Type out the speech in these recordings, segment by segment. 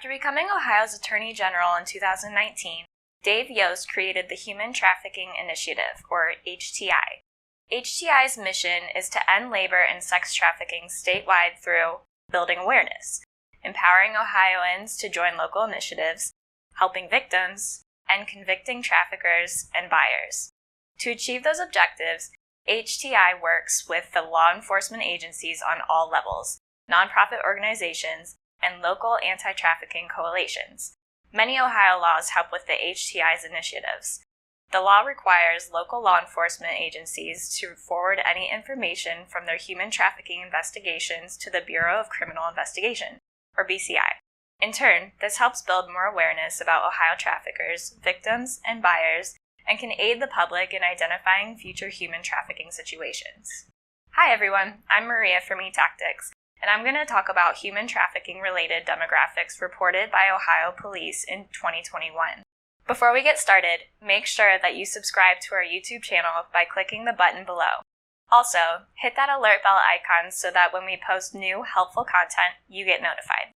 After becoming Ohio's Attorney General in 2019, Dave Yost created the Human Trafficking Initiative, or HTI. HTI's mission is to end labor and sex trafficking statewide through building awareness, empowering Ohioans to join local initiatives, helping victims, and convicting traffickers and buyers. To achieve those objectives, HTI works with the law enforcement agencies on all levels, nonprofit organizations, and local anti-trafficking coalitions. Many Ohio laws help with the HTI's initiatives. The law requires local law enforcement agencies to forward any information from their human trafficking investigations to the Bureau of Criminal Investigation, or BCI. In turn, this helps build more awareness about Ohio traffickers, victims, and buyers, and can aid the public in identifying future human trafficking situations. Hi everyone, I'm Maria from eTactics, and I'm going to talk about human trafficking-related demographics reported by Ohio police in 2021. Before we get started, make sure that you subscribe to our YouTube channel by clicking the button below. Also, hit that alert bell icon so that when we post new, helpful content, you get notified.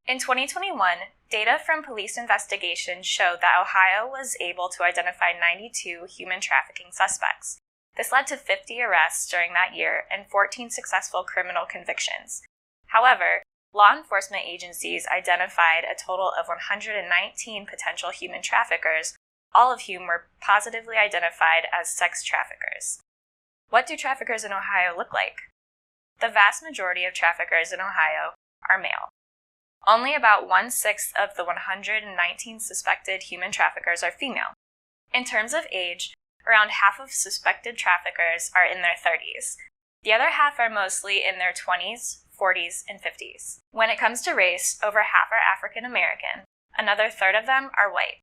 In 2021, data from police investigations showed that Ohio was able to identify 92 human trafficking suspects. This led to 50 arrests during that year and 14 successful criminal convictions. However, law enforcement agencies identified a total of 119 potential human traffickers, all of whom were positively identified as sex traffickers. What do traffickers in Ohio look like? The vast majority of traffickers in Ohio are male. Only about 1/6 of the 119 suspected human traffickers are female. In terms of age, around half of suspected traffickers are in their 30s. The other half are mostly in their 20s, 40s, and 50s. When it comes to race, over half are African American. Another third of them are white.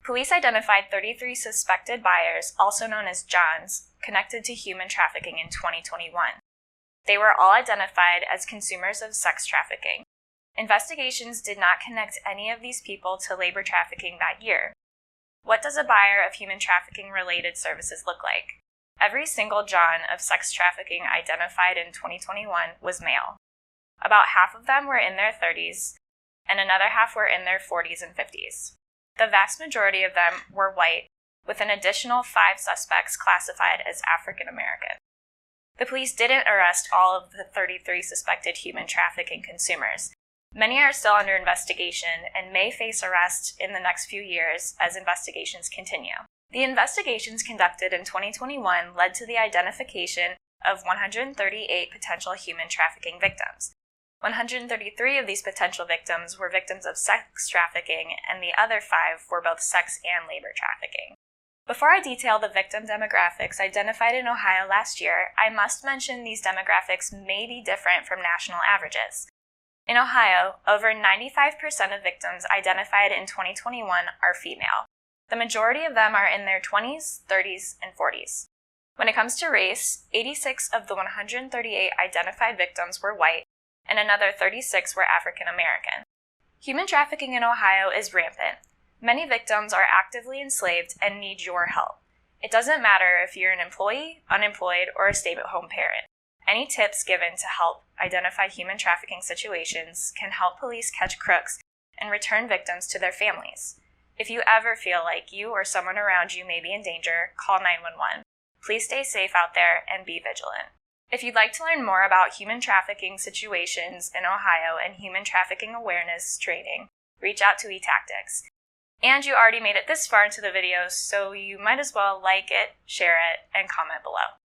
Police identified 33 suspected buyers, also known as Johns, connected to human trafficking in 2021. They were all identified as consumers of sex trafficking. Investigations did not connect any of these people to labor trafficking that year. What does a buyer of human trafficking-related services look like? Every single John of sex trafficking identified in 2021 was male. About half of them were in their 30s, and another half were in their 40s and 50s. The vast majority of them were white, with an additional 5 suspects classified as African American. The police didn't arrest all of the 33 suspected human trafficking consumers. Many are still under investigation and may face arrest in the next few years as investigations continue. The investigations conducted in 2021 led to the identification of 138 potential human trafficking victims. 133 of these potential victims were victims of sex trafficking, and the other 5 were both sex and labor trafficking. Before I detail the victim demographics identified in Ohio last year, I must mention these demographics may be different from national averages. In Ohio, over 95% of victims identified in 2021 are female. The majority of them are in their 20s, 30s, and 40s. When it comes to race, 86 of the 138 identified victims were white, and another 36 were African American. Human trafficking in Ohio is rampant. Many victims are actively enslaved and need your help. It doesn't matter if you're an employee, unemployed, or a stay-at-home parent. Any tips given to help identify human trafficking situations can help police catch crooks and return victims to their families. If you ever feel like you or someone around you may be in danger, call 911. Please stay safe out there and be vigilant. If you'd like to learn more about human trafficking situations in Ohio and human trafficking awareness training, reach out to eTactics. And you already made it this far into the video, so you might as well like it, share it, and comment below.